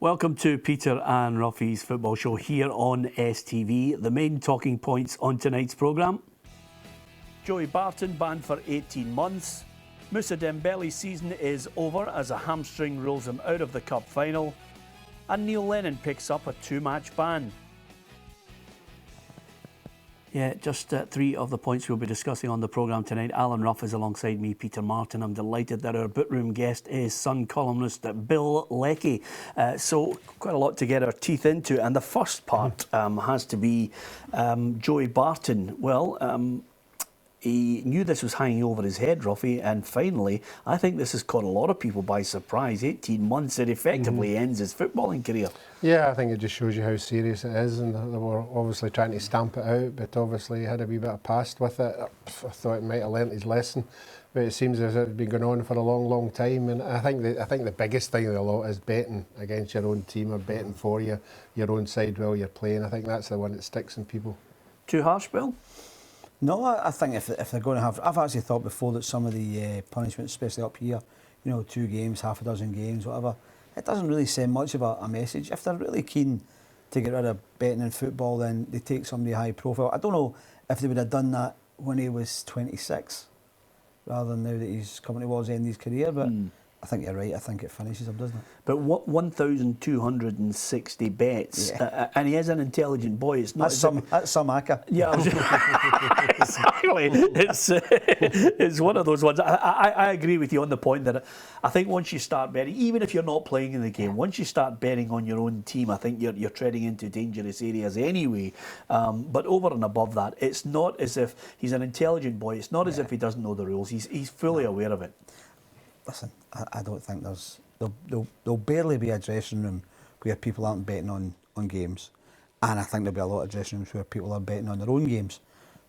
Welcome to Peter and Ruffy's football show here on STV. The main talking points on tonight's programme: Joey Barton banned for 18 months. Moussa Dembele's season is over as a hamstring rules him out of the cup final. And Neil Lennon picks up a 2-match ban. Yeah, just three of the points we'll be discussing on the programme tonight. Alan Ruff is alongside me, Peter Martin. I'm delighted that our Bootroom guest is Sun columnist Bill Leckie. So quite a lot to get our teeth into. And the first part has to be Joey Barton. Well, he knew this was hanging over his head, Ruffy, and finally, I think this has caught a lot of people by surprise. 18 months, it effectively ends his footballing career. Yeah, I think it just shows you how serious it is, and they were obviously trying to stamp it out, but obviously he had a wee bit of past with it. I thought he might have learnt his lesson, but it seems as if it's been going on for a long, long time, and I think the biggest thing of the lot is betting against your own team or betting for your own side while you're playing. I think that's the one that sticks in people. Too harsh, Bill? No, I think if they're going to have... I've actually thought before that some of the punishments, especially up here, 2 games, half a dozen games, whatever, it doesn't really send much of a message. If they're really keen to get rid of betting in football, then they take somebody high profile. I don't know if they would have done that when he was 26, rather than now that he's coming towards the end of his career, but... I think you're right. I think it finishes him, doesn't it? But 1,260 bets, and he is an intelligent boy. It's not that's some acca. Yeah, exactly. It's one of those ones. I agree with you on the point that I think once you start betting, even if you're not playing in the game, once you start betting on your own team, I think you're treading into dangerous areas anyway. But over and above that, it's not as if he's an intelligent boy. It's not as if he doesn't know the rules. He's fully aware of it. Listen, I don't think there'll barely be a dressing room where people aren't betting on games, and I think there'll be a lot of dressing rooms where people are betting on their own games,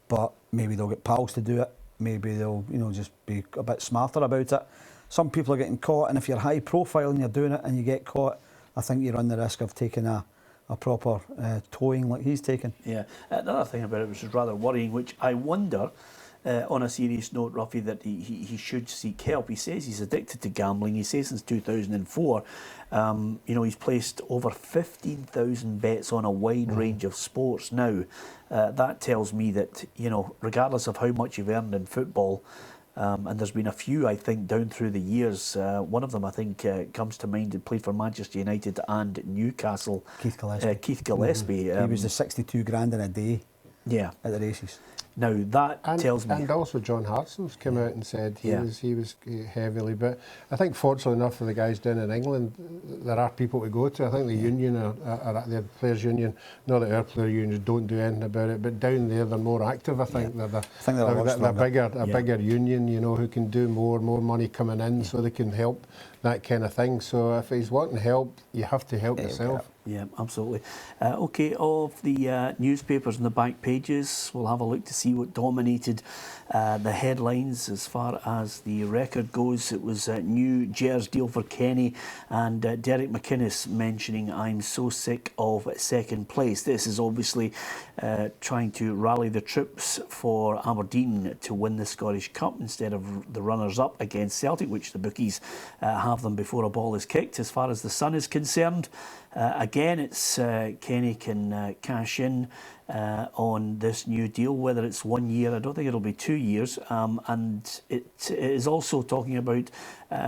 but maybe they'll get pals to do it, maybe they'll just be a bit smarter about it. Some people are getting caught, and if you're high profile and you're doing it and you get caught, I think you run the risk of taking a proper towing like he's taken. Yeah, another thing about it which is rather worrying, which I wonder, on a serious note, Ruffy, that he should seek help. He says he's addicted to gambling. He says since 2004, he's placed over 15,000 bets on a wide range of sports now. That tells me that, regardless of how much you've earned in football, and there's been a few, I think, down through the years. One of them, I think, comes to mind. He played for Manchester United and Newcastle. Keith Gillespie. Keith Gillespie. He was the 62 grand in a day. Yeah. At the races. Now that tells me, and also John Hartsone's come out and said he was heavily. But I think, fortunately enough for the guys down in England, there are people to go to. I think the union, the players' union, not that our player unions don't do anything about it, but down there they're more active. I think they're bigger union, who can do more money coming in, so they can help that kind of thing. So if he's wanting help, you have to help yourself. Yeah, absolutely. Okay, of the newspapers on the back pages, we'll have a look to see what dominated the headlines as far as the record goes. It was a new Gers deal for Kenny, and Derek McInnes mentioning, "I'm so sick of second place." This is obviously trying to rally the troops for Aberdeen to win the Scottish Cup instead of the runners-up against Celtic, which the bookies have them before a ball is kicked. As far as the Sun is concerned, again, it's Kenny can cash in on this new deal, whether it's 1 year, I don't think it'll be 2 years, and it is also talking about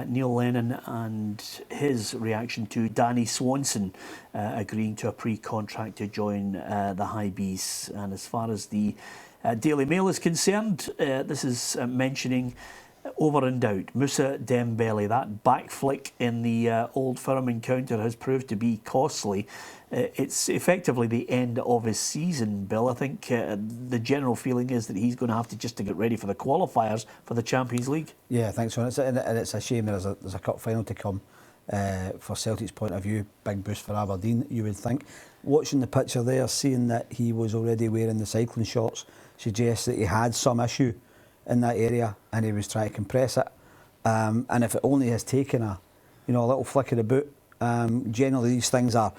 Neil Lennon and his reaction to Danny Swanson agreeing to a pre-contract to join the High Bees. And as far as the Daily Mail is concerned, this is mentioning over in doubt, Moussa Dembele. That back flick in the Old Firm encounter has proved to be costly. It's effectively the end of his season, Bill. I think the general feeling is that he's going to have to get ready for the qualifiers for the Champions League. Yeah, I think so. And it's a shame there's a cup final to come. For Celtic's point of view, big boost for Aberdeen, you would think. Watching the picture there, seeing that he was already wearing the cycling shorts, suggests that he had some issue in that area and he was trying to compress it. And if it only has taken a little flick of the boot, generally these things are,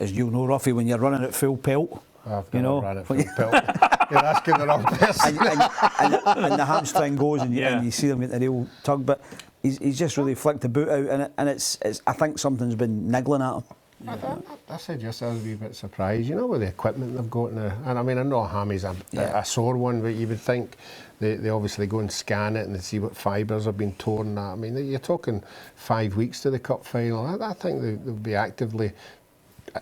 as you know, Ruffy, when you're running at full pelt. I've never run at full pelt. You're asking the wrong person. and the hamstring goes and you see them get the real tug. But he's just really flicked the boot out, and it's I think something's been niggling at him. I said just I was a wee bit surprised, with the equipment they've got now. And I mean, I know a hammy's a sore one, but you would think they obviously go and scan it and see what fibres have been torn. I mean, you're talking 5 weeks to the cup final. I think they'll be actively.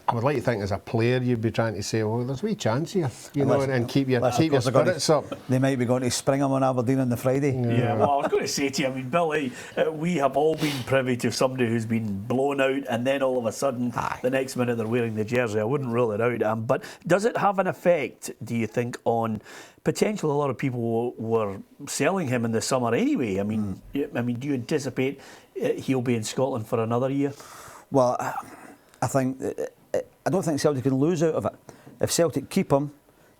I would like to think as a player you'd be trying to say, well, there's a wee chance here, and keep your spirits up. They might be going to spring them on Aberdeen on the Friday. Yeah, well, I was going to say to you, I mean, Billy, we have all been privy to somebody who's been blown out and then all of a sudden, the next minute they're wearing the jersey. I wouldn't rule it out. But does it have an effect, do you think, on potential? A lot of people were selling him in the summer anyway. I mean, do you anticipate he'll be in Scotland for another year? Well, I think I don't think Celtic can lose out of it. If Celtic keep him,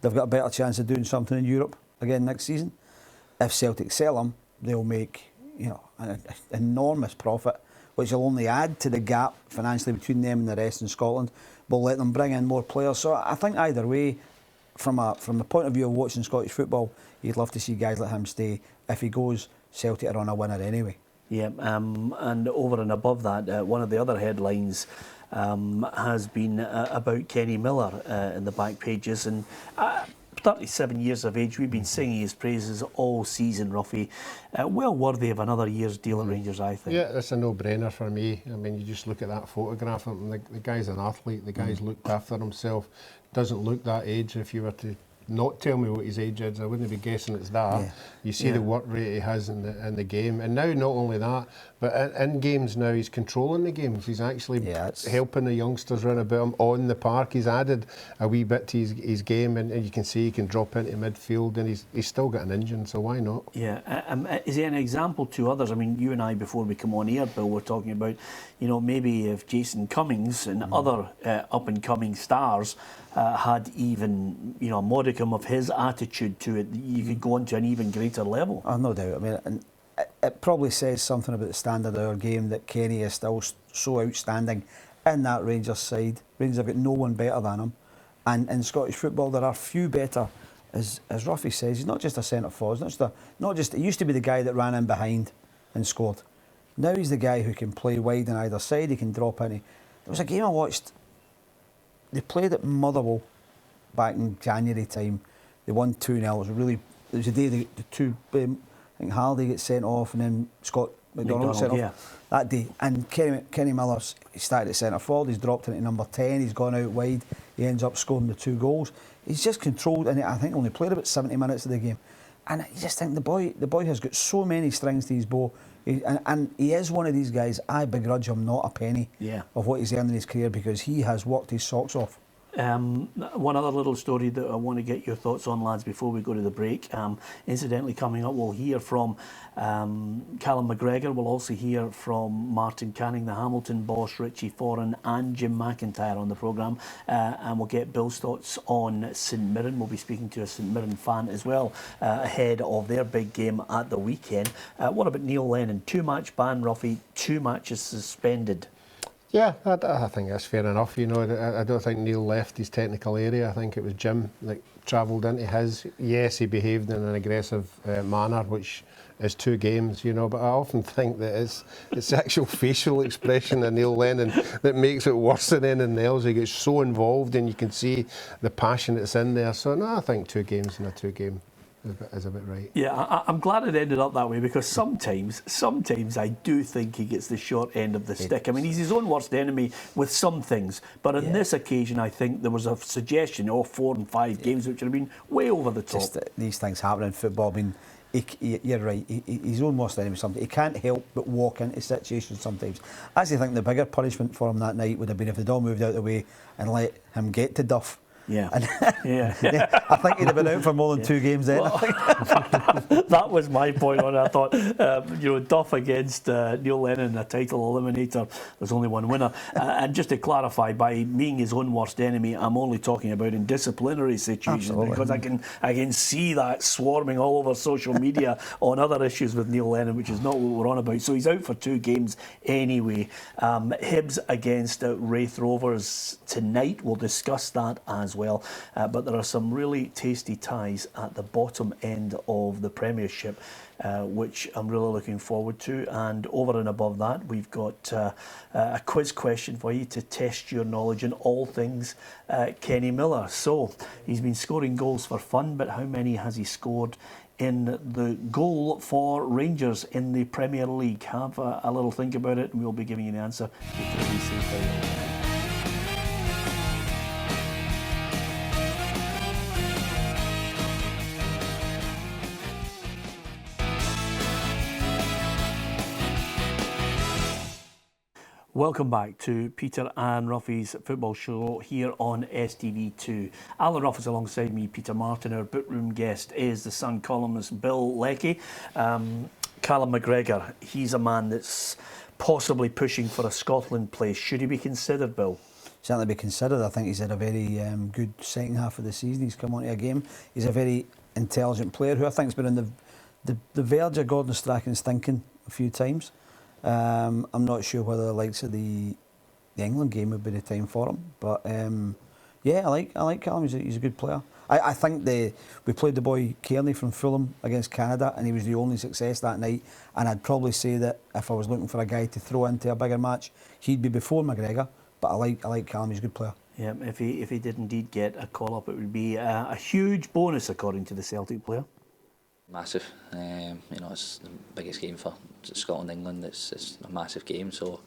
they've got a better chance of doing something in Europe again next season. If Celtic sell him, they'll make an enormous profit, which will only add to the gap financially between them and the rest in Scotland. Will let them bring in more players. So I think either way, from the point of view of watching Scottish football, you'd love to see guys like him stay. If he goes, Celtic are on a winner anyway. Yeah, and over and above that, one of the other headlines has been about Kenny Miller in the back pages, and 37 years of age, we've been singing his praises all season, Ruffy. Well worthy of another year's deal at Rangers, I think. Yeah, it's a no-brainer for me. I mean, you just look at that photograph, and the guy's an athlete, the guy's looked after himself, doesn't look that age. If you were to not tell me what his age is, I wouldn't be guessing it's that. Yeah. You see the work rate he has in the game, and now not only that, but in games now he's controlling the games. He's actually helping the youngsters run about him on the park. He's added a wee bit to his game, and you can see he can drop into midfield, and he's still got an engine, so why not? Yeah, is he an example to others? I mean, you and I, before we come on air, Bill, we're talking about, maybe if Jason Cummings and other up-and-coming stars had even, a modicum of his attitude to it, you could go on to an even greater level. Oh, no doubt. I mean, and it probably says something about the standard of our game that Kenny is still so outstanding in that Rangers side. Rangers have got no one better than him. And in Scottish football, there are few better. As Ruffy says, he's not just a centre forward. He used to be the guy that ran in behind and scored. Now he's the guy who can play wide on either side. He can drop in. There was a game I watched. They played at Motherwell back in January time. They won 2-0. It was the day the two. I think Hardy gets sent off, and then Scott McDonald sent off that day. And Kenny Miller, he started at centre forward. He's dropped into number 10. He's gone out wide. He ends up scoring the 2 goals. He's just controlled, and I think only played about 70 minutes of the game. And you just think the boy has got so many strings to his bow. And he is one of these guys, I begrudge him not a penny of what he's earned in his career, because he has worked his socks off. One other little story that I want to get your thoughts on, lads, before we go to the break. Incidentally, coming up, we'll hear from Callum McGregor. We'll also hear from Martin Canning, the Hamilton boss, Richie Foran and Jim McIntyre on the programme. And we'll get Bill's thoughts on St Mirren. We'll be speaking to a St Mirren fan as well ahead of their big game at the weekend. What about Neil Lennon? 2-match ban, Ruffy, 2 matches suspended. Yeah, I think that's fair enough. I don't think Neil left his technical area. I think it was Jim that travelled into his. Yes, he behaved in an aggressive manner, which is 2 games, but I often think that it's the actual facial expression of Neil Lennon that makes it worse than anything else. He gets so involved, and you can see the passion that's in there. So, no, I think 2 games in a 2-game is a bit right. Yeah, I'm glad it ended up that way, because sometimes I do think he gets the short end of the stick. I mean, he's his own worst enemy with some things, but on this occasion, I think there was a suggestion of 4 and 5 games, which would have been way over the top. Just these things happen in football. I mean, you're right. He's his own worst enemy. Sometimes he can't help but walk into situations sometimes. I actually think the bigger punishment for him that night would have been if they'd all moved out of the way and let him get to Duff. Yeah. And I think he'd have been out for more than 2 games then. Well, that was my point on it. I thought, Duff against Neil Lennon in a title eliminator, there's only one winner. And just to clarify, by being his own worst enemy, I'm only talking about in disciplinary situations. Absolutely. Because I can see that swarming all over social media on other issues with Neil Lennon, which is not what we're on about. So he's out for 2 games anyway. Hibs against Wraith Rovers tonight. We'll discuss that as as well. But there are some really tasty ties at the bottom end of the Premiership, which I'm really looking forward to. And over and above that, we've got a quiz question for you to test your knowledge in all things Kenny Miller. So he's been scoring goals for fun, but how many has he scored in the goal for Rangers in the Premier League? Have a little think about it, and we'll be giving you the answer before we say farewell. Welcome back to Peter and Ruffy's football show here on STV2. Alan Ruff is alongside me, Peter Martin. Our bookroom guest is the Sun columnist Bill Leckie. Callum McGregor, he's a man that's possibly pushing for a Scotland place. Should he be considered, Bill? Certainly be considered. I think he's had a very good second half of the season. He's come onto a game. He's a very intelligent player who I think has been on the verge of Gordon Strachan's thinking a few times. I'm not sure whether the likes of the England game would be the time for him, but yeah, I like Callum. He's a good player. I think we played the boy Kearney from Fulham against Canada, and he was the only success that night. And I'd probably say that if I was looking for a guy to throw into a bigger match, he'd be before McGregor. But I like Callum. He's a good player. Yeah, if he did indeed get a call up, it would be a huge bonus, according to the Celtic player. Massive. It's the biggest game for Scotland, England. It's a massive game. So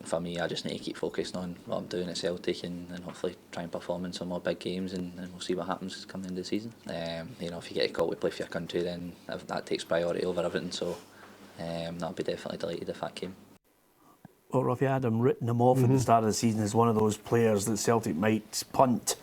for me, I just need to keep focusing on what I'm doing at Celtic and hopefully try and perform in some more big games, and we'll see what happens coming into the season. If you get a call to play for your country, then that takes priority over everything. So I'll be definitely delighted if that came. Well, Ruffy, I had him written him off at the start of the season as one of those players that Celtic might punt.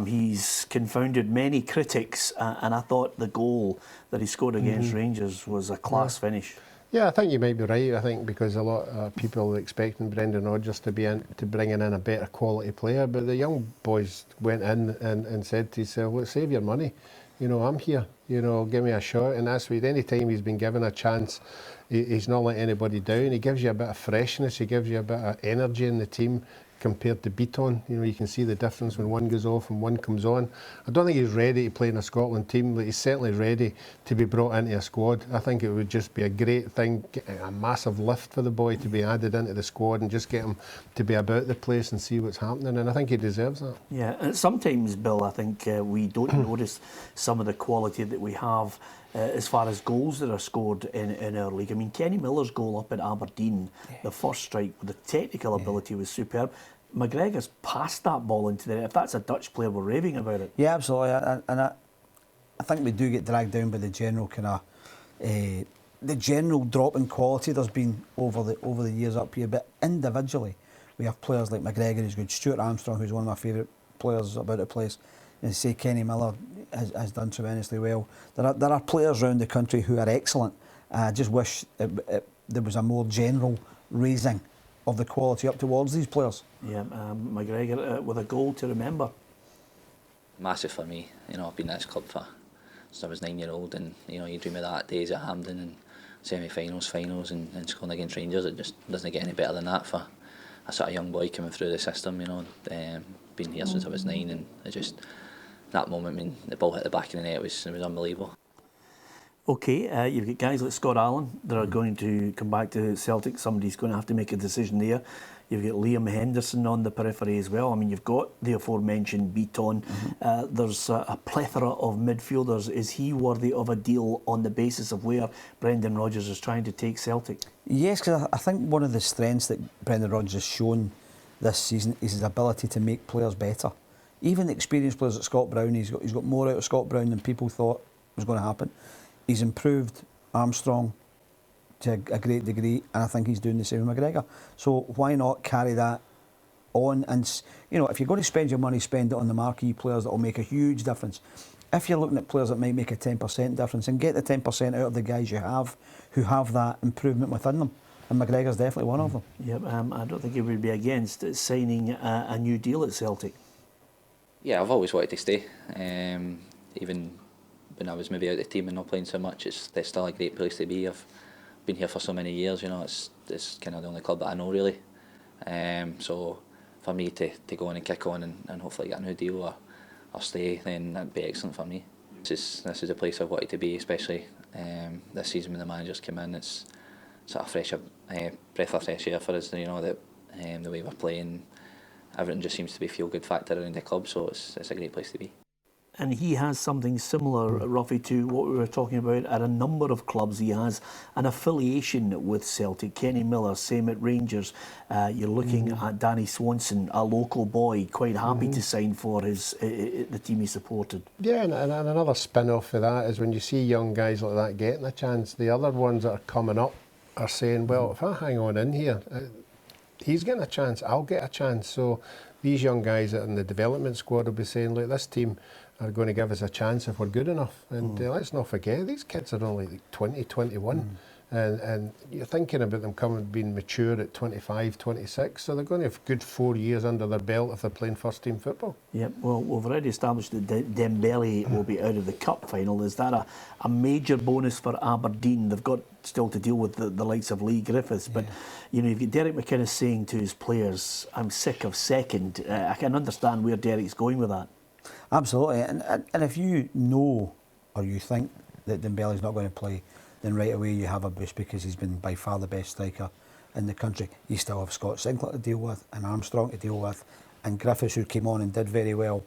He's confounded many critics, and I thought the goal that he scored against Rangers was a class finish. Yeah, I think you might be right. I think because a lot of people are expecting Brendan Rodgers to bring in a better quality player, but the young boys went in and said to himself, "Well, save your money. I'm here. Give me a shot." And that's what any time he's been given a chance, he's not letting anybody down. He gives you a bit of freshness. He gives you a bit of energy in the team. Compared to Barton, you can see the difference when one goes off and one comes on. I don't think he's ready to play in a Scotland team, but he's certainly ready to be brought into a squad. I think it would just be a great thing, a massive lift for the boy to be added into the squad and just get him to be about the place and see what's happening, and I think he deserves that. Yeah, and sometimes, Bill, I think we don't notice some of the quality that we have as far as goals that are scored in our league. I mean, Kenny Miller's goal up at Aberdeen, the first strike, the technical ability was superb. McGregor's passed that ball into there. If that's a Dutch player, we're raving about it. Yeah, absolutely. I think we do get dragged down by the general kind of the general drop in quality there's been over the years up here. But individually, we have players like McGregor, who's good. Stuart Armstrong, who's one of my favourite players about the place. And say Kenny Miller has done tremendously well. There are players around the country who are excellent. I just wish there was a more general raising of the quality up towards these players. Yeah, McGregor with a goal to remember. Massive for me. I've been at this club since I was 9-year-old, and you dream of that days at Hampden and semi-finals, finals, and scoring against Rangers. It just doesn't get any better than that for a sort of young boy coming through the system. Been here since I was 9, and it just that moment when the ball hit the back of the net, it was unbelievable. Okay, you've got guys like Scott Allen that are going to come back to Celtic. Somebody's going to have to make a decision there. You've got Liam Henderson on the periphery as well. I mean, you've got the aforementioned Barton. There's a plethora of midfielders. Is he worthy of a deal on the basis of where Brendan Rodgers is trying to take Celtic? Yes, because I think one of the strengths that Brendan Rodgers has shown this season is his ability to make players better. Even the experienced players at Scott Brown, he's got more out of Scott Brown than people thought was going to happen. He's improved Armstrong to a great degree, and I think he's doing the same with McGregor. So why not carry that on? And if you're going to spend your money, spend it on the marquee players that will make a huge difference. If you're looking at players that might make a 10% difference, and get the 10% out of the guys you have who have that improvement within them. And McGregor's definitely one of them. Yep, I don't think he would be against signing a new deal at Celtic. Yeah, I've always wanted to stay. Even when I was maybe out of the team and not playing so much, it's still a great place to be. I've been here for so many years, it's kind of the only club that I know really. So for me to go on and kick on and hopefully get a new deal or stay, then that'd be excellent for me. This is a place I've wanted to be, especially this season when the managers come in. It's sort of breath of fresh air for us. You know that the way we're playing, everything just seems to be a feel good factor around the club. So it's a great place to be. And he has something similar, Ruffy, to what we were talking about at a number of clubs. He has an affiliation with Celtic. Kenny Miller, same at Rangers. You're looking at Danny Swanson, a local boy, quite happy to sign for the team he supported. Yeah, and another spin-off of that is when you see young guys like that getting a chance, the other ones that are coming up are saying, well, if I hang on in here, he's getting a chance, I'll get a chance. So these young guys that are in the development squad will be saying, look, this team are going to give us a chance if we're good enough. And let's not forget, these kids are only like 20, 21. And you're thinking about them being mature at 25, 26. So they're going to have a good 4 years under their belt if they're playing first team football. Yep, well, we've already established that Dembele will be out of the cup final. Is that a major bonus for Aberdeen? They've got still to deal with the likes of Lee Griffiths, but you know, you've got Derek McInnes saying to his players, I'm sick of second. I can understand where Derek's going with that. Absolutely, and if you know or you think that Dembele's not going to play, then right away you have a boost because he's been by far the best striker in the country. You still have Scott Sinclair to deal with and Armstrong to deal with and Griffiths, who came on and did very well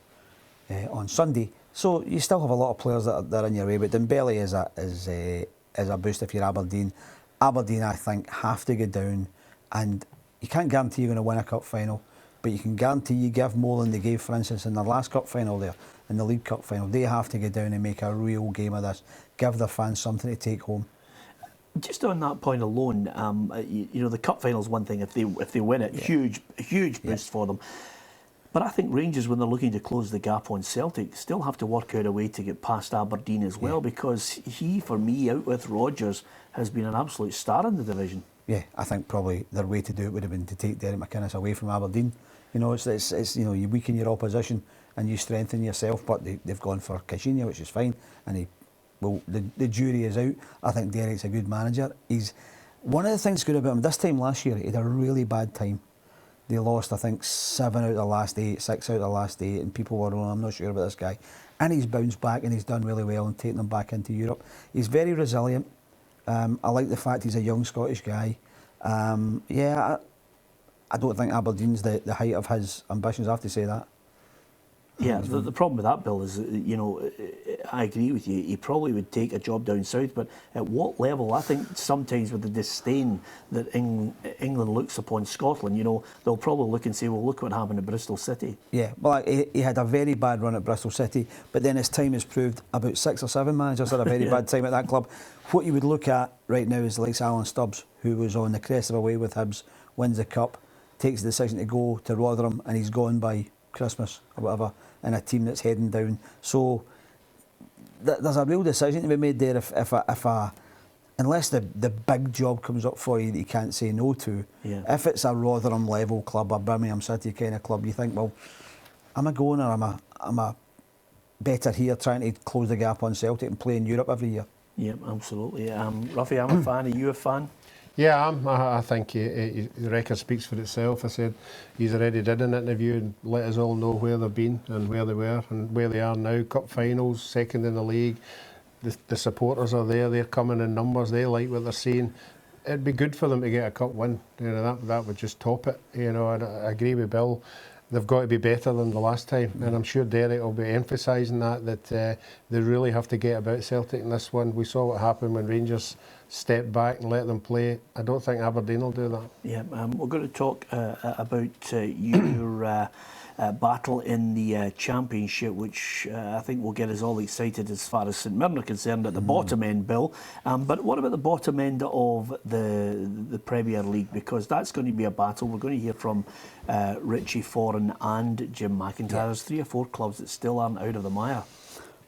on Sunday. So you still have a lot of players that are in your way, but Dembele is a boost if you're Aberdeen. Aberdeen, I think, have to get down, and you can't guarantee you're going to win a cup final, but you can guarantee you give more than they gave, for instance, in their last cup final there, in the League Cup final. They have to get down and make a real game of this, give their fans something to take home. Just on that point alone, you know, the cup final is one thing. If they win it, huge boost for them. But I think Rangers, when they're looking to close the gap on Celtic, still have to work out a way to get past Aberdeen as well, because he, for me, out with Rodgers, has been an absolute star in the division. Yeah, I think probably their way to do it would have been to take Derek McInnes away from Aberdeen. You know, it's you know, you weaken your opposition and you strengthen yourself, but they've gone for Caixinha, which is fine, and the jury is out. I think Derek's a good manager. He's one of the things good about him. This time last year, he had a really bad time. They lost, I think, 7 out of the last 8, 6 out of the last 8, and people were, I'm not sure about this guy. And he's bounced back and he's done really well and taken them back into Europe. He's very resilient. I like the fact he's a young Scottish guy. I don't think Aberdeen's the height of his ambitions, I have to say that. Yeah, the problem with that, Bill, is, you know, I agree with you. He probably would take a job down south, but at what level? I think sometimes with the disdain that England looks upon Scotland, you know, they'll probably look and say, well, look what happened at Bristol City. Yeah, well, he had a very bad run at Bristol City, but then his time has proved about 6 or 7 managers had a very bad time at that club. What you would look at right now is like Alan Stubbs, who was on the crest of a wave with Hibs, wins the cup, takes the decision to go to Rotherham, and he's gone by Christmas or whatever, in a team that's heading down. So there's a real decision to be made there unless the big job comes up for you that you can't say no to. Yeah. If it's a Rotherham level club, a Birmingham City kind of club, you think, well, am I going, or am I better here trying to close the gap on Celtic and play in Europe every year? Yeah, absolutely. Ruffy, I'm a fan. Are you a fan? Yeah, I think the record speaks for itself. I said he's already did an interview and let us all know where they've been and where they were and where they are now. Cup finals, second in the league. The supporters are there. They're coming in numbers. They like what they're seeing. It'd be good for them to get a cup win. You know, that would just top it. You know, and I agree with Bill. They've got to be better than the last time, and I'm sure Derek will be emphasising that they really have to get about Celtic in this one. We saw what happened when Rangers stepped back and let them play. I don't think Aberdeen will do that. Yeah, we're going to talk about your battle in the Championship, which I think will get us all excited as far as St Mirren are concerned at the bottom end, Bill. But what about the bottom end of the Premier League? Because that's going to be a battle. We're going to hear from Richie Foran and Jim McIntyre. Yeah. There's 3 or 4 clubs that still aren't out of the mire.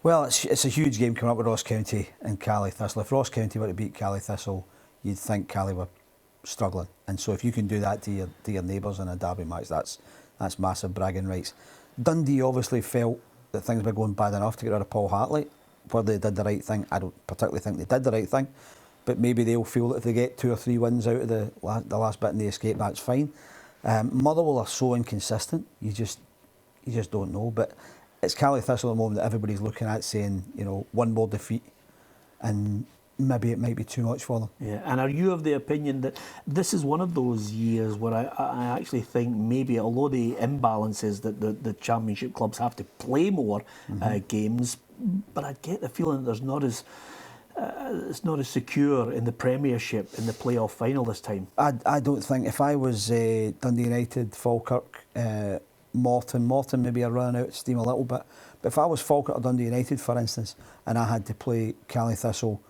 Well, it's a huge game coming up with Ross County and Cali Thistle. If Ross County were to beat Cali Thistle, you'd think Cali were struggling. And so if you can do that to your neighbours in a derby match, that's massive bragging rights. Dundee obviously felt that things were going bad enough to get rid of Paul Hartley. Whether they did the right thing, I don't particularly think they did the right thing. But maybe they'll feel that if they get 2 or 3 wins out of the last bit and they escape, that's fine. Motherwell are so inconsistent, you just don't know. But it's Caley Thistle at the moment that everybody's looking at, saying, you know, one more defeat, and maybe it might be too much for them. Yeah, and are you of the opinion that this is one of those years where I actually think maybe, although the imbalance is that the Championship clubs have to play more games, but I get the feeling that there's not as it's not as secure in the Premiership in the playoff final this time. I don't think, if I was Dundee United, Falkirk, Morton maybe are running out of steam a little bit, but if I was Falkirk or Dundee United, for instance, and I had to play Caley Thistle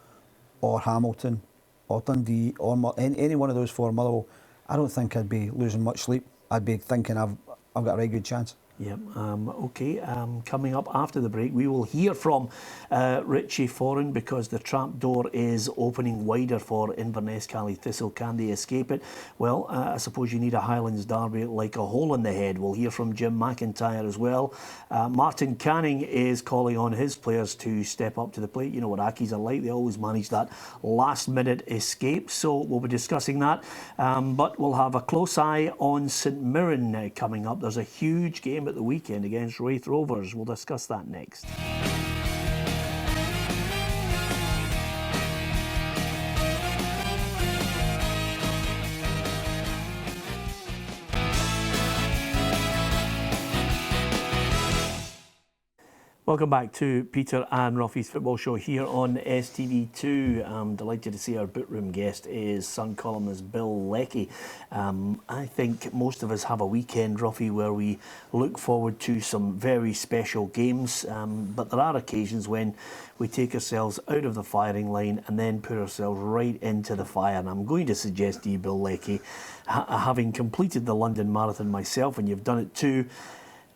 or Hamilton or Dundee or any one of those four, Motherwell, I don't think I'd be losing much sleep. I'd be thinking I've got a very good chance. Yep. Okay. Coming up after the break, we will hear from Richie Foran, because the trapdoor is opening wider for Inverness Caley Thistle. Can they escape it? Well, I suppose you need a Highlands Derby like a hole in the head. We'll hear from Jim McIntyre as well. Martin Canning is calling on his players to step up to the plate. You know what Ackies are like. They always manage that last-minute escape. So we'll be discussing that. But we'll have a close eye on St Mirren coming up. There's a huge game at the weekend against Wraith Rovers. We'll discuss that next. Welcome back to Peter and Ruffy's Football Show here on STV2. I'm delighted to see our bootroom guest is Sun columnist Bill Leckie. I think most of us have a weekend, Ruffy, where we look forward to some very special games, but there are occasions when we take ourselves out of the firing line and then put ourselves right into the fire. And I'm going to suggest to you, Bill Leckie, having completed the London Marathon myself, and you've done it too,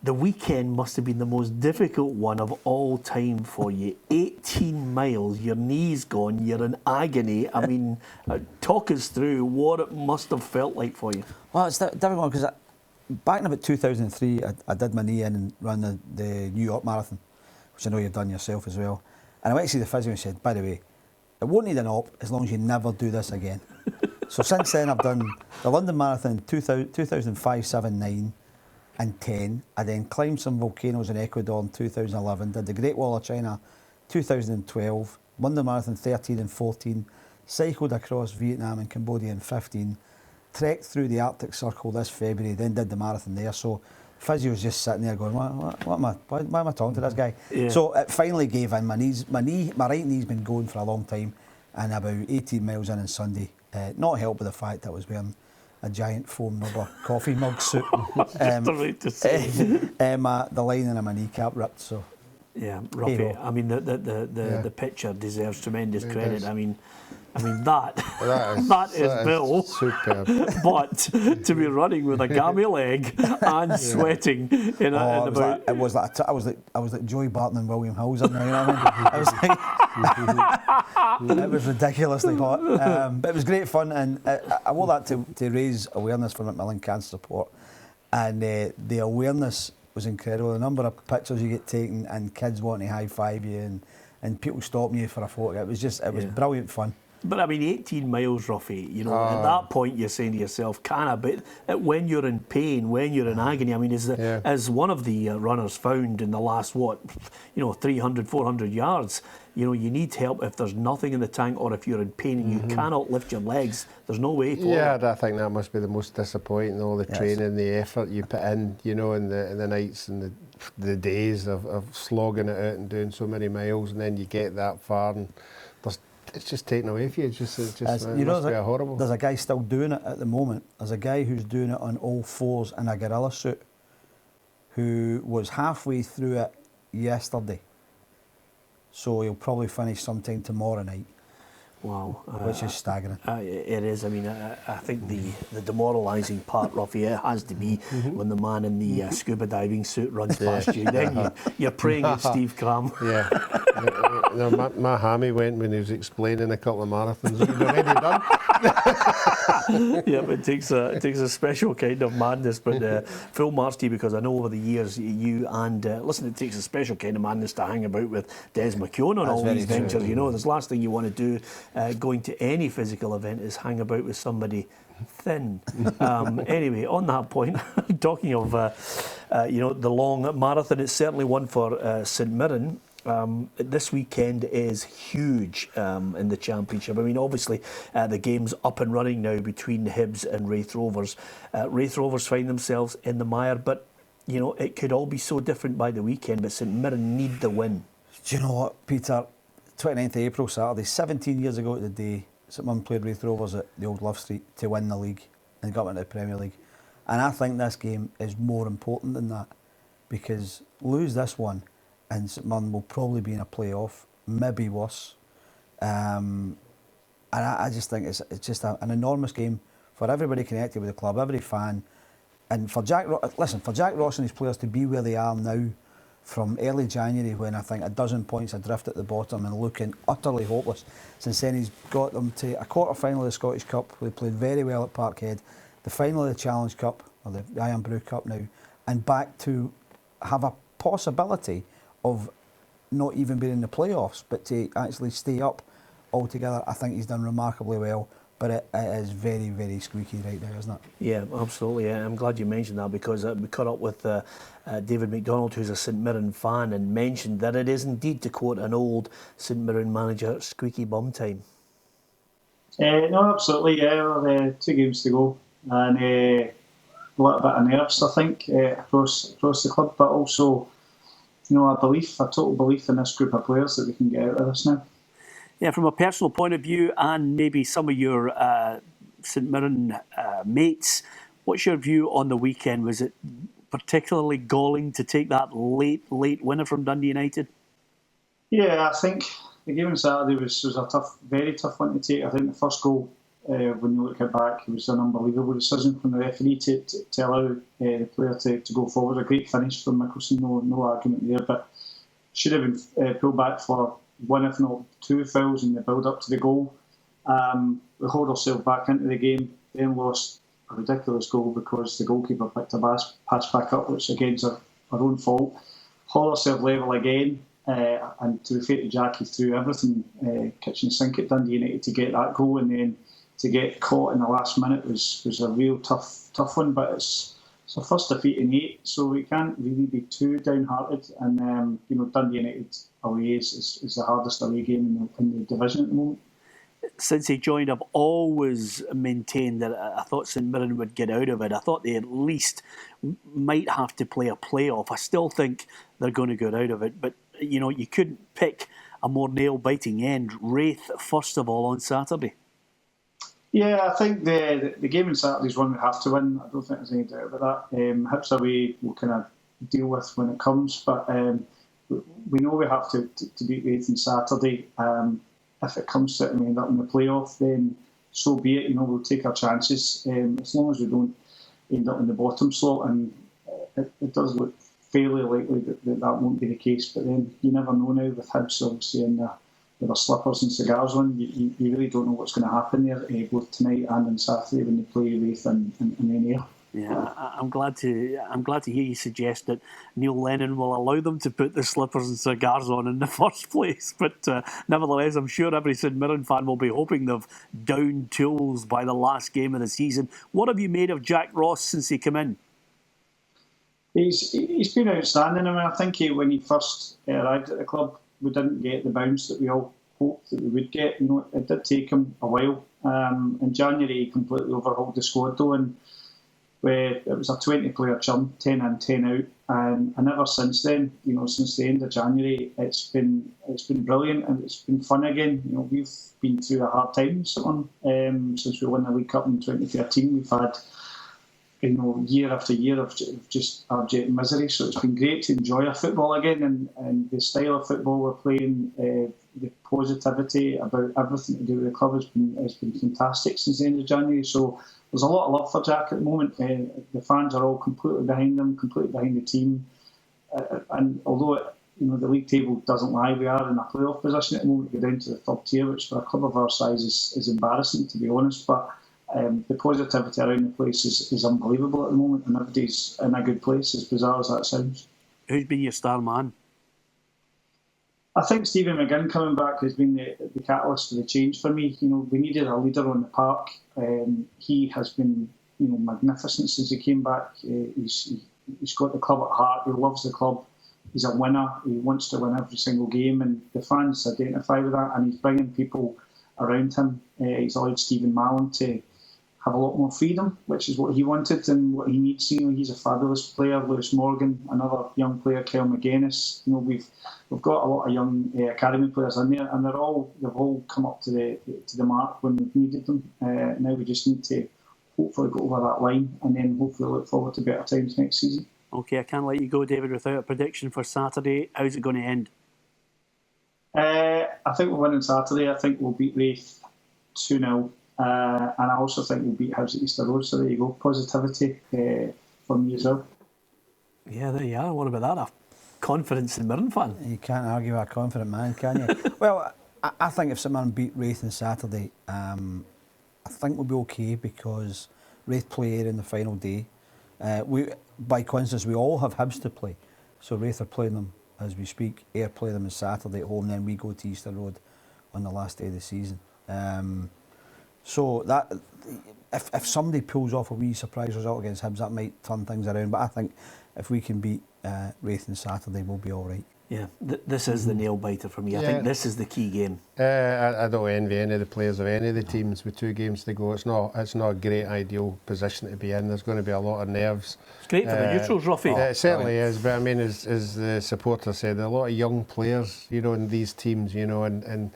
the weekend must have been the most difficult one of all time for you. 18 miles, your knee's gone, you're in agony. I mean, talk us through what it must have felt like for you. Well, it's difficult because back in about 2003, I did my knee in and ran the New York Marathon, which I know you've done yourself as well. And I went to see the physio and said, by the way, it won't need an op as long as you never do this again. So since then, I've done the London Marathon 2005, 7, 9. And 10. I then climbed some volcanoes in Ecuador in 2011, did the Great Wall of China 2012, won the marathon 13 and 14, cycled across Vietnam and Cambodia in 15, trekked through the Arctic Circle this February, then did the marathon there. So physio was just sitting there going, why am I talking to this guy? Yeah. So it finally gave in. My right knee's been going for a long time, and about 18 miles in on Sunday, not helped by the fact that I was wearing a giant foam rubber coffee mug suit. The lining of my kneecap ripped. So yeah, Ruffy. I mean, the picture deserves tremendous credit. I mean that is Bill. Superb. But to be running with a gammy leg and sweating in about I was like Joey Barton and William Hauser now, you know what I mean? It was ridiculously hot, but it was great fun, and I wore that to raise awareness for Macmillan Cancer Support, and the awareness was incredible. The number of pictures you get taken and kids wanting to high five you and people stopping you for a photo. It was brilliant fun. But I mean, 18 miles, Ruffy, you know, at that point you're saying to yourself, when you're in pain, when you're in agony, I mean, as one of the runners found in the last, 300, 400 yards, you know, you need help if there's nothing in the tank, or if you're in pain and you cannot lift your legs, there's no way forward. Yeah, I think that must be the most disappointing, all the training, the effort you put in, you know, in the nights and the days of slogging it out and doing so many miles, and then you get that far and it's just taken away from you. It must be horrible. There's a guy still doing it at the moment. There's a guy who's doing it on all fours in a gorilla suit, who was halfway through it yesterday. So he'll probably finish sometime tomorrow night. Wow. Which is staggering. It is. I mean, I think the demoralising part, Ruffy, it has to be when the man in the scuba diving suit runs past you. Then you're praying it's Steve Cram. Yeah. My hammy went when he was explaining a couple of marathons that he'd already done. Yeah, but it takes a special kind of madness. But full marks to you, because I know over the years you and it takes a special kind of madness to hang about with Des McKeown on all these ventures. You know, the last thing you want to do going to any physical event is hang about with somebody thin. Anyway, on that point, talking of the long marathon, it's certainly one for St Mirren. This weekend is huge in the Championship. I mean, obviously, the game's up and running now between Hibs and Wraith Rovers. Wraith Rovers find themselves in the mire, but, it could all be so different by the weekend, but St Mirren need the win. Do you know what, Peter? 29th of April, Saturday, 17 years ago to the day, St Mirren played Wraith Rovers at the old Love Street to win the league and got into the Premier League. And I think this game is more important than that, because lose this one and St Mirren will probably be in a play-off, maybe worse. And I just think it's just an enormous game for everybody connected with the club, every fan. And for Jack Ross and his players to be where they are now from early January, when I think a dozen points adrift at the bottom and looking utterly hopeless, since then he's got them to a quarter-final of the Scottish Cup, where they played very well at Parkhead, the final of the Challenge Cup, or the Iron Brew Cup now, and back to have a possibility of not even being in the playoffs, but to actually stay up altogether. I think he's done remarkably well, but it is very, very squeaky right now, isn't it? Yeah, absolutely. I'm glad you mentioned that, because we caught up with David McDonald, who's a St Mirren fan, and mentioned that it is indeed, to quote an old St Mirren manager, squeaky bum time. No, absolutely, yeah. 2 games to go, and a little bit of nerves, I think, across the club, but also, a total belief in this group of players that we can get out of this now. Yeah, from a personal point of view, and maybe some of your St Mirren mates, what's your view on the weekend? Was it particularly galling to take that late winner from Dundee United? Yeah, I think the game on Saturday was a very tough one to take. I think the first goal, when you look back, it was an unbelievable decision from the referee to allow the player to go forward. A great finish from Mickelson, no argument there, but should have been pulled back for one, if not 2 fouls in the build-up to the goal. We hauled ourselves back into the game, then lost a ridiculous goal because the goalkeeper picked a pass back up, which again is our own fault. Hauled ourselves level again, and to be fair to Jack, he threw everything kitchen sink at Dundee United to get that goal, and then to get caught in the last minute was a real tough one, but it's our first defeat in 8, so we can't really be too downhearted. And Dundee United away is the hardest away game in the division at the moment. Since he joined, I've always maintained that I thought St Mirren would get out of it. I thought they at least might have to play a playoff. I still think they're going to get out of it, but you couldn't pick a more nail-biting end. Wraith, first of all, on Saturday. Yeah, I think the game on Saturday is one we have to win. I don't think there's any doubt about that. Hibs away we'll kind of deal with when it comes, but we know we have to beat Wraith on Saturday. If it comes to it and we end up in the playoff, then so be it. We'll take our chances, as long as we don't end up in the bottom slot, and it does look fairly likely that won't be the case. But then you never know now with Hibs obviously in with their slippers and cigars on. You really don't know what's going to happen there, both tonight and on Saturday when they play Wraith and then Ayr. Yeah, I'm glad to hear you suggest that Neil Lennon will allow them to put the slippers and cigars on in the first place. But nevertheless, I'm sure every St Mirren fan will be hoping they've downed tools by the last game of the season. What have you made of Jack Ross since he came in? He's been outstanding. I mean, I think when he first arrived at the club, we didn't get the bounce that we all hoped that we would get. It did take him a while. In January, he completely overhauled the squad though, and it was a 20-player churn, 10 in, 10 out, and ever since then, since the end of January, it's been brilliant and it's been fun again. We've been through a hard time since we won the League Cup in 2013. We've had year after year of just abject misery. So it's been great to enjoy our football again, and the style of football we're playing, the positivity about everything to do with the club has been fantastic since the end of January. So there's a lot of love for Jack at the moment. The fans are all completely behind him, completely behind the team. And although the league table doesn't lie, we are in a playoff position at the moment. We're down to the third tier, which for a club of our size is embarrassing, to be honest. But the positivity around the place is unbelievable at the moment, and everybody's in a good place, as bizarre as that sounds. Who's been your star man? I think Stephen McGinn coming back has been the catalyst for the change for me. We needed a leader on the park. He has been, magnificent since he came back. He's got the club at heart. He loves the club. He's a winner. He wants to win every single game, and the fans identify with that. And he's bringing people around him. He's allowed Stephen Mallon to have a lot more freedom, which is what he wanted and what he needs. He's a fabulous player. Lewis Morgan, another young player, Callum McGregor. We've got a lot of young academy players in there, and they've all come up to the mark when we've needed them. Now we just need to hopefully go over that line, and then hopefully look forward to better times next season. Okay, I can't let you go, David, without a prediction for Saturday. How's it going to end? I think we'll win on Saturday. I think we'll beat Raith 2-0. And I also think we'll beat Hibs at Easter Road. So there you go. Positivity for me as well. Yeah, there you are. What about that? A confidence in Mirren fan? You can't argue with a confident man, can you? Well, I think if someone beat Raith on Saturday, I think we'll be okay because Raith play Ayr in the final day. By coincidence, we all have Hibs to play. So Raith are playing them as we speak. Ayr play them on Saturday at home, then we go to Easter Road on the last day of the season. So that if somebody pulls off a wee surprise result against Hibs, that might turn things around. But I think if we can beat Raith on Saturday, we'll be all right. Yeah, this is the nail biter for me. Yeah. I think this is the key game. I don't envy any of the players of any of the teams with 2 games to go. It's not a great ideal position to be in. There's going to be a lot of nerves. It's great for the neutrals, Ruffy. It certainly is, but I mean, as the supporter said, there are a lot of young players, in these teams, and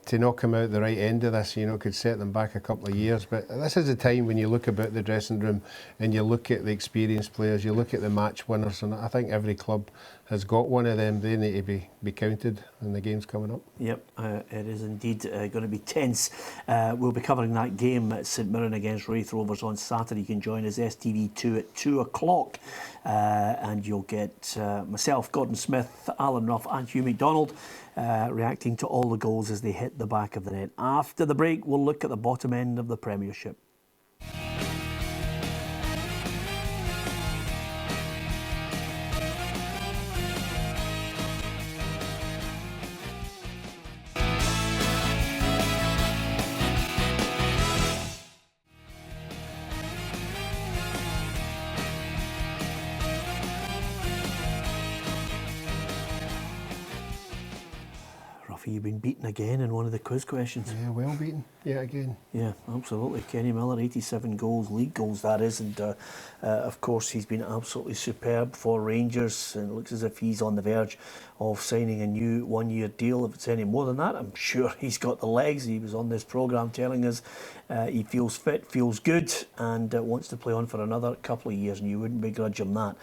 to not come out the right end of this, could set them back a couple of years. But this is the time when you look about the dressing room and you look at the experienced players, you look at the match winners, and I think every club has got one of them. They need to be counted in the games coming up. Yep, it is indeed going to be tense. We'll be covering that game at St Mirren against Raith Rovers on Saturday. You can join us STV2 at 2 o'clock and you'll get myself, Gordon Smith, Alan Ruff and Hugh McDonald reacting to all the goals as they hit the back of the net. After the break, we'll look at the bottom end of the Premiership. You've been beaten again in one of the quiz questions. Yeah, well beaten. Yeah, again. Yeah, absolutely. Kenny Miller, 87 goals, league goals that is, and of course he's been absolutely superb for Rangers, and it looks as if he's on the verge of signing a new one-year deal. If it's any more than that, I'm sure he's got the legs. He was on this programme telling us he feels fit, feels good, and wants to play on for another couple of years, and you wouldn't begrudge him that.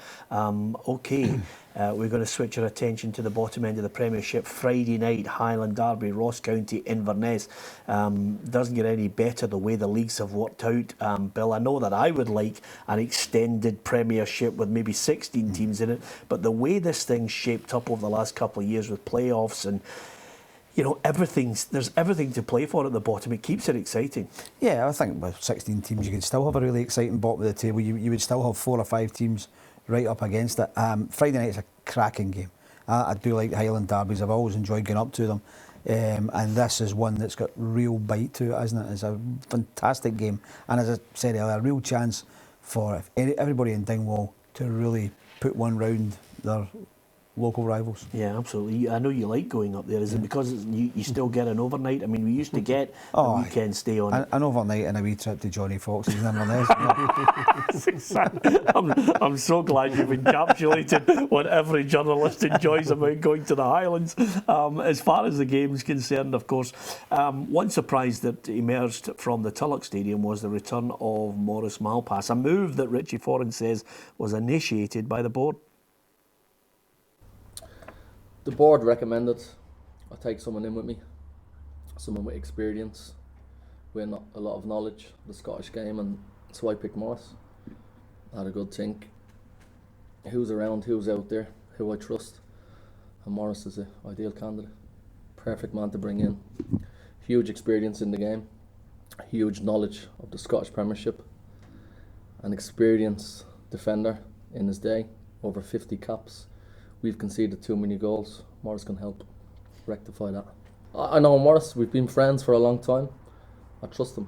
Okay. We're going to switch our attention to the bottom end of the Premiership. Friday night, Highland Derby, Ross County, Inverness. Doesn't get any better the way the leagues have worked out. Bill, I know that I would like an extended Premiership with maybe 16 teams in it, but the way this thing's shaped up over the last couple of years with playoffs and there's everything to play for at the bottom. It keeps it exciting. Yeah, I think with 16 teams, you could still have a really exciting bottom of the table. You would still have 4 or 5 teams right up against it. Friday night's a cracking game. I do like the Highland Derbies. I've always enjoyed going up to them. And this is one that's got real bite to it, isn't it? It's a fantastic game. And as I said earlier, a real chance for everybody in Dingwall to really put one round their local rivals. Yeah, absolutely. I know you like going up there. Is it because you still get an overnight? I mean, we used to get a weekend stay on. An overnight and a wee trip to Johnny Fox's in Inverness. I'm so glad you've encapsulated what every journalist enjoys about going to the Highlands. As far as the game is concerned, of course, one surprise that emerged from the Tulloch Stadium was the return of Maurice Malpass, a move that Richie Foran says was initiated by the board. The board recommended I take someone in with me, someone with experience, with a lot of knowledge of the Scottish game, and so I picked Maurice. I had a good think. Who's around, who's out there, who I trust, and Maurice is the ideal candidate. Perfect man to bring in. Huge experience in the game, huge knowledge of the Scottish Premiership, an experienced defender in his day, over 50 caps. We've conceded too many goals. Maurice can help. rectify that. I know Morris, we've been friends for a long time. I trust him.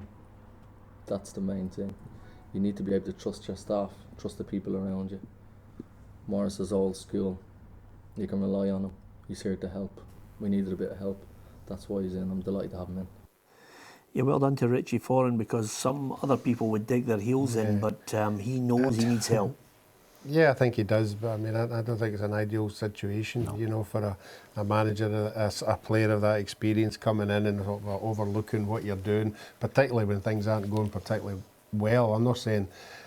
That's the main thing. You need to be able to trust your staff, trust the people around you. Morris is old school. You can rely on him. He's here to help. We needed a bit of help. That's why he's in. I'm delighted to have him in. Yeah, well done to Richie Foran, because some other people would dig their heels in, but he knows he needs help. Yeah, I think he does, but I mean, I don't think it's an ideal situation, you know, for a manager, a player of that experience coming in and sort of overlooking what you're doing, particularly when things aren't going particularly well. I'm not saying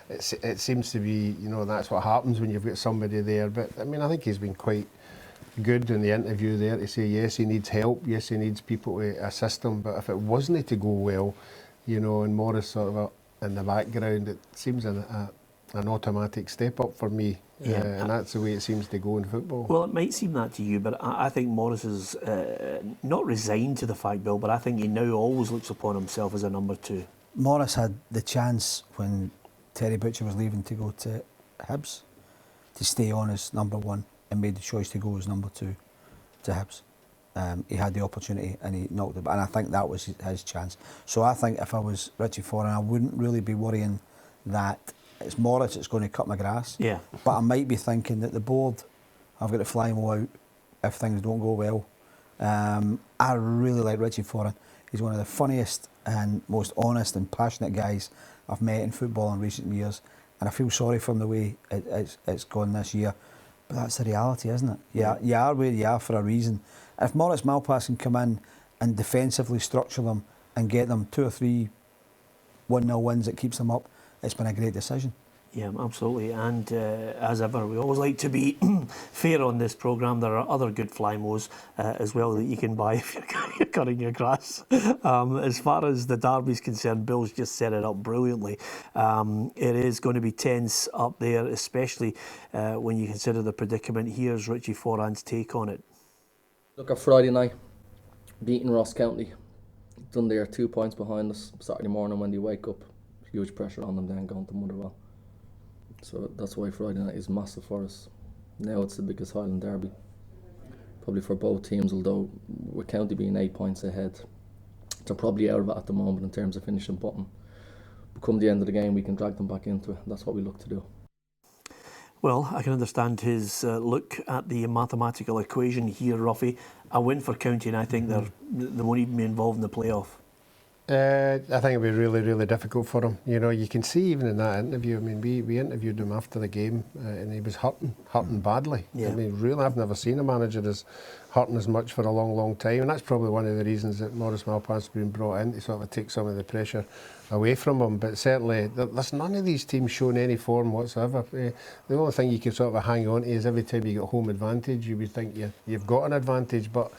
it seems to be, you know, that's what happens when you've got somebody there, but I mean, I think he's been quite good in the interview there to say, yes, he needs help, yes, he needs people to assist him, but if it wasn't to go well, you know, and Morris sort of in the background, it seems an automatic step up for me, and that's the way it seems to go in football. Well, it might seem that to you, but I think Morris is not resigned to the fact, Bill, but I think he now always looks upon himself as a number 2. Morris had the chance when Terry Butcher was leaving to go to Hibs to stay on as number 1 and made the choice to go as number 2 to Hibs. He had the opportunity and he knocked it, and I think that was his chance. So I think if I was Richie Foran, I wouldn't really be worrying that it's Morris that's going to cut my grass. Yeah. But I might be thinking that the board have got to fly him out if things don't go well. I really like Richie Foran. He's one of the funniest and most honest and passionate guys I've met in football in recent years, and I feel sorry for him the way it's gone this year. But that's the reality, isn't it? Yeah, you are where you are for a reason. If Maurice Malpass can come in and defensively structure them and get them 2 or 3 1-0 wins that keeps them up, it's been a great decision. Yeah, absolutely. And as ever, we always like to be fair on this programme. There are other good Flymos as well that you can buy if you're cutting your grass. As far as the derby's concerned, Bill's just set it up brilliantly. It is going to be tense up there, especially when you consider the predicament. Here's Richie Foran's take on it. Look at Friday night, beating Ross County. Dundee are 2 points behind us. Saturday morning when they wake up, huge pressure on them then going to Motherwell. So that's why Friday night is massive for us. Now it's the biggest Highland Derby, probably for both teams, although with County being 8 points ahead, they're probably out of it at the moment in terms of finishing bottom. But come the end of the game, we can drag them back into it. That's what we look to do. Well, I can understand his look at the mathematical equation here, Ruffy. A win for County, and I think they won't even be involved in the playoff. I think it'll be really, really difficult for him. You know, you can see even in that interview, I mean, we interviewed him after the game and he was hurting badly. Yeah. I mean, really, I've never seen a manager that's hurting as much for a long, long time, and that's probably one of the reasons that Maurice Malpass has been brought in to sort of take some of the pressure away from him. But certainly, there's none of these teams showing any form whatsoever. The only thing you can sort of hang on to is every time you get home advantage, you would think you've got an advantage, but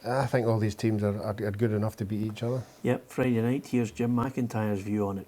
I think all these teams are good enough to beat each other. Yep, Friday night. Here's Jim McIntyre's view on it.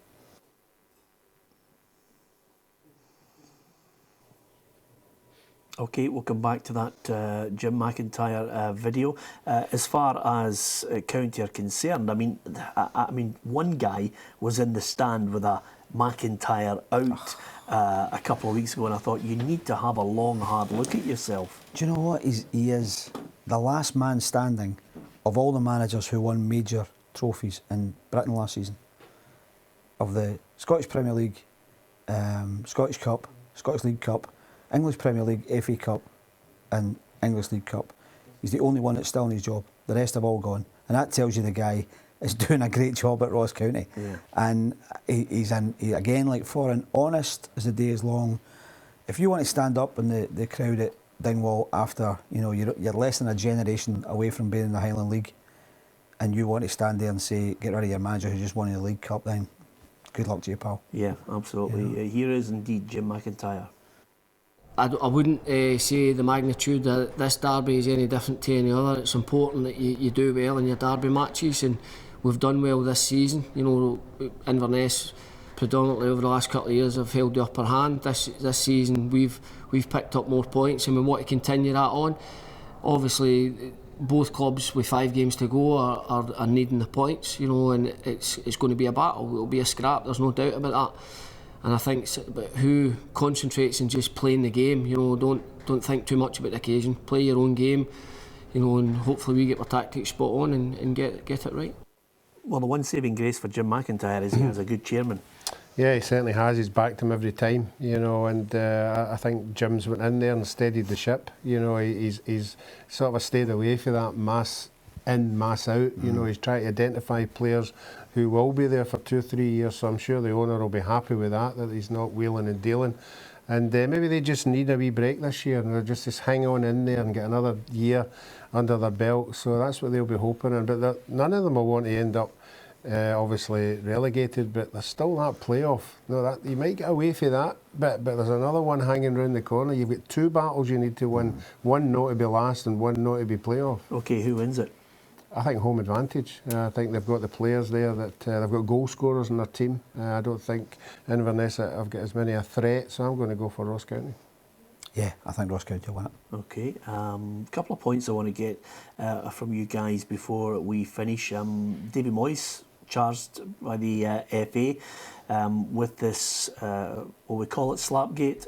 Okay, we'll come back to that Jim McIntyre video. As far as County are concerned, I mean, one guy was in the stand with a McIntyre out a couple of weeks ago, and I thought you need to have a long, hard look at yourself. Do you know what? He is the last man standing of all the managers who won major trophies in Britain last season. Of the Scottish Premier League, Scottish Cup, Scottish League Cup, English Premier League, FA Cup and English League Cup. He's the only one that's still in his job. The rest have all gone. And that tells you the guy is doing a great job at Ross County. Yeah. And he's again, like Foran, honest as the day is long. If you want to stand up in the crowd at Dingwall after, you know, you're less than a generation away from being in the Highland League, and you want to stand there and say, get rid of your manager who just won the League Cup, then good luck to you, pal. Yeah, absolutely. You know? Here is indeed Jim McIntyre. I wouldn't say the magnitude of this derby is any different to any other. It's important that you do well in your derby matches, and we've done well this season. You know, Inverness predominantly over the last couple of years have held the upper hand. This season we've picked up more points, and we want to continue that on. Obviously, both clubs with 5 games to go are needing the points. You know, and it's going to be a battle. It'll be a scrap. There's no doubt about that. And I think it's about who concentrates on just playing the game. You know, don't think too much about the occasion. Play your own game. and hopefully we get our tactics spot on and get it right. Well, the one saving grace for Jim McIntyre is he has a good chairman. Yeah, he certainly has. He's backed him every time, and I think Jim's went in there and steadied the ship. He's sort of stayed away from that mass in, mass out. He's trying to identify players who will be there for 2-3 years. So I'm sure the owner will be happy with that he's not wheeling and dealing. And maybe they just need a wee break this year, and they'll just hang on in there and get another year under their belt. So that's what they'll be hoping. But none of them will want to end up obviously relegated, but there's still that playoff. You might get away from that, but there's another one hanging round the corner. You've got 2 battles you need to win, one not to be last and one not to be playoff. Okay, who wins it? I think home advantage. I think they've got the players there that they've got goal scorers in their team. I don't think Inverness have got as many a threat, so I'm going to go for Ross County. Yeah, I think Ross County will win it. Okay, a couple of points I want to get from you guys before we finish. David Moyes charged by the FA with this, what we call it, slapgate,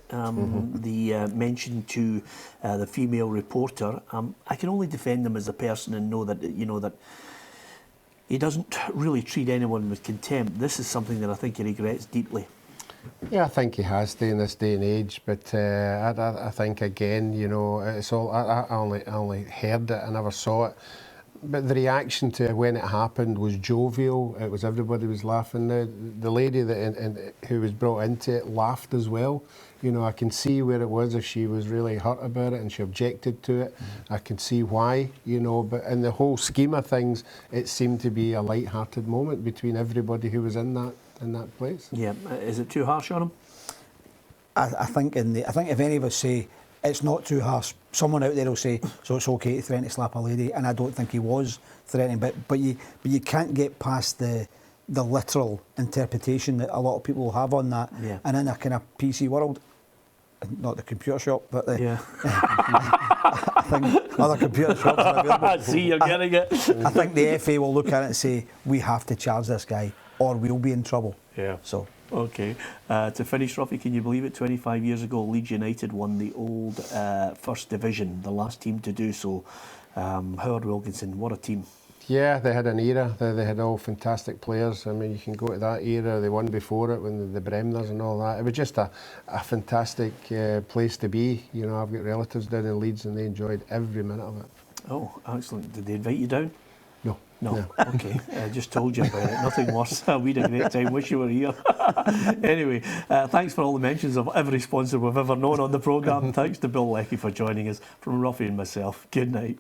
the mention to the female reporter. I can only defend him as a person and know that, that he doesn't really treat anyone with contempt. This is something that I think he regrets deeply. Yeah, I think he has to in this day and age, but I think again, it's all. I only heard it, I never saw it. But the reaction to when it happened was jovial. It was everybody was laughing. The lady who was brought into it laughed as well. I can see where it was if she was really hurt about it and she objected to it. I can see why. But in the whole scheme of things, it seemed to be a light-hearted moment between everybody who was in that place. Yeah, is it too harsh on him? I think if any of us say it's not too harsh, someone out there will say, so it's okay to threaten to slap a lady, and I don't think he was threatening, but you can't get past the literal interpretation that a lot of people have on that. Yeah. And in a kind of PC world, not the computer shop, but I think other computer shops are available. See, you're getting it. I think the FA will look at it and say, we have to charge this guy or we'll be in trouble. Yeah. So. Okay. To finish, Ruffy, can you believe it? 25 years ago, Leeds United won the old First Division, the last team to do so. Howard Wilkinson, what a team. Yeah, they had an era. They had all fantastic players. I mean, you can go to that era. They won before it when the Bremners and all that. It was just a fantastic place to be. I've got relatives down in Leeds and they enjoyed every minute of it. Oh, excellent. Did they invite you down? No. Okay. I just told you about it. Nothing worse. We had a great time. Wish you were here. Anyway, thanks for all the mentions of every sponsor we've ever known on the programme. Thanks to Bill Leckie for joining us. From Ruffy and myself, good night.